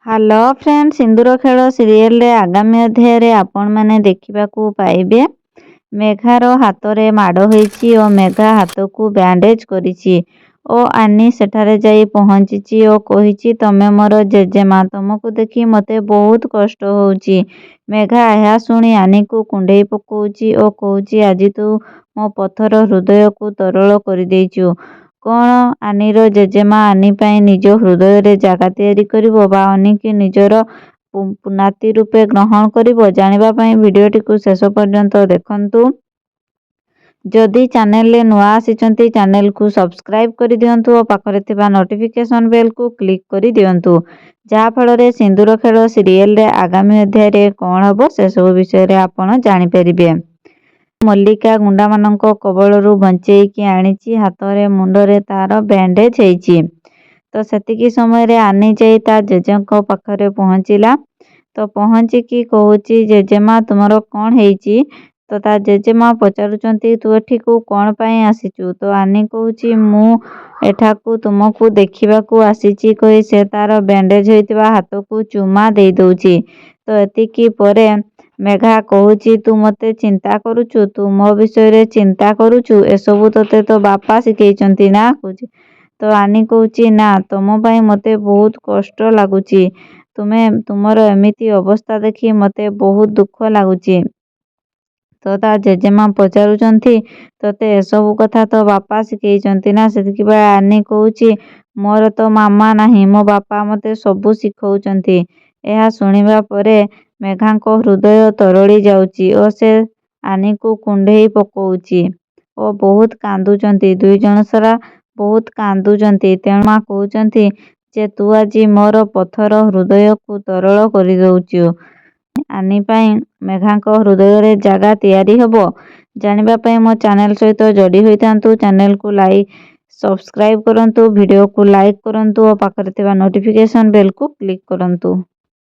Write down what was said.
Hello friend, ସିନ୍ଦୁର ଖେଳ ସିରିଏଲରେ ଆଗାମୀ ଅଧ୍ୟାୟରେ ଆପଣମାନେ ଦେଖିବାକୁ ପାଇବେ ମେଘାର ହାତରେ ମାଡ଼ ହୋଇଛି ଓ ମେଘା ହାତକୁ ବ୍ୟାଣ୍ଡେଜ କରିଛି ଓ ଆନି ସେଠାରେ ଯାଇ ପହଞ୍ଚିଛି ଓ କହିଛି, ତମେ ମୋର ଜେଜେମା, ତମକୁ ଦେଖି ମୋତେ ବହୁତ କଷ୍ଟ ହେଉଛି। ମେଘା ଏହା ଶୁଣି ଆନିକୁ କୁଣ୍ଢେଇ ପକାଉଛି ଓ କହୁଛି, ଆଜି ତୁ ମୋ ପଥର ହୃଦୟକୁ ତରଳ କରିଦେଇଛୁ। କ'ଣ ଆନିର ଜେଜେମା ଆନି ପାଇଁ ନିଜ ହୃଦୟରେ ଜାଗା ତିଆରି କରିବ ବା ଆନିକି ନିଜର ନାତି ରୂପେ ଗ୍ରହଣ କରିବ? ଜାଣିବା ପାଇଁ ଭିଡ଼ିଓଟିକୁ ଶେଷ ପର୍ଯ୍ୟନ୍ତ ଦେଖନ୍ତୁ। ଯଦି ଚ୍ୟାନେଲରେ ନୂଆ ଆସିଛନ୍ତି ଚ୍ୟାନେଲକୁ ସବସ୍କ୍ରାଇବ କରିଦିଅନ୍ତୁ ଓ ପାଖରେ ଥିବା ନୋଟିଫିକେସନ ବେଲକୁ କ୍ଲିକ୍ କରିଦିଅନ୍ତୁ, ଯାହାଫଳରେ ସିନ୍ଦୁର ଖେଳ ସିରିଏଲରେ ଆଗାମୀ ଅଧ୍ୟାୟରେ କ'ଣ ହେବ ସେସବୁ ବିଷୟରେ ଆପଣ ଜାଣିପାରିବେ। ମଲ୍ଲିକା ଗୁଣ୍ଡାମାନଙ୍କ କବଳରୁ ବଞ୍ଚେଇକି ଆଣିଛି, ହାତରେ ମୁଣ୍ଡରେ ତାର ବ୍ୟାଣ୍ଡେଜ ହେଇଛି। ତ ସେତିକି ସମୟରେ ଆନି ଯାଇ ତା ଜେଜେଙ୍କ ପାଖରେ ପହଞ୍ଚିଲା। ତ ପହଞ୍ଚିକି କହୁଛି, ଜେଜେମା ତୁମର କ'ଣ ହେଇଛି? ତ ତା ଜେଜେମା ପଚାରୁଛନ୍ତି, ତୁ ଏଠିକୁ କ'ଣ ପାଇଁ ଆସିଛୁ? ତ ଆନି କହୁଛି, ମୁଁ ଏଠାକୁ ତୁମକୁ ଦେଖିବାକୁ ଆସିଛି କହି ସେ ତାର ବ୍ୟାଣ୍ଡେଜ ହୋଇଥିବା ହାତକୁ ଚୁମା ଦେଇ ଦଉଛି। ତ ଏତିକି ପରେ ମେଘା କହୁଛି, ତୁ ମୋତେ ଚିନ୍ତା କରୁଛୁ? ତୁ ମୋ ବିଷୟରେ ଚିନ୍ତା କରୁଛୁ? ଏସବୁ ତୋତେ ତୋ ବାପା ଶିଖେଇଛନ୍ତି ନା? କହୁଛି। ତ ଆନି କହୁଛି, ନା, ତମ ପାଇଁ ମୋତେ ବହୁତ କଷ୍ଟ ଲାଗୁଛି। ତୁମର ଏମିତି ଅବସ୍ଥା ଦେଖି ମୋତେ ବହୁତ ଦୁଃଖ ଲାଗୁଛି। ତ ତା ଜେଜେମା ପଚାରୁଛନ୍ତି, ତୋତେ ଏସବୁ କଥା ତୋ ବାପା ଶିଖେଇଛନ୍ତି ନା? ସେତିକିବେଳେ ଆନି କହୁଛି, ମୋର ତ ମାମା ନାହିଁ, ମୋ ବାପା ମୋତେ ସବୁ ଶିଖଉଛନ୍ତି। ଏହା ଶୁଣିବା ପରେ ମେଘାଙ୍କ ହୃଦୟ ତରଳି ଯାଉଛି ଓ ସେ ଆନିକୁ କୁଣ୍ଢେଇ ପକଉଛି ଓ ବହୁତ କାନ୍ଦୁଛନ୍ତି। ଦୁଇ ଜଣ ସାରା ବହୁତ କାନ୍ଦୁଛନ୍ତି। ତେଣୁ ମା କହୁଛନ୍ତି ଯେ ତୁ ଆଜି ମୋର ପଥର ହୃଦୟକୁ ତରଳ କରିଦେଉଛୁ। ଆନି ପାଇଁ ମେଘାଙ୍କ ହୃଦୟରେ ଜାଗା ତିଆରି ହେବ? ଜାଣିବା ପାଇଁ ମୋ ଚ୍ୟାନେଲ ସହିତ ଯୋଡ଼ି ହୋଇଥାନ୍ତୁ। ଚ୍ୟାନେଲକୁ ସବସ୍କ୍ରାଇବ କରନ୍ତୁ, ଭିଡ଼ିଓକୁ ଲାଇକ୍ କରନ୍ତୁ ଓ ପାଖରେ ଥିବା ନୋଟିଫିକେସନ ବେଲକୁ କ୍ଲିକ୍ କରନ୍ତୁ।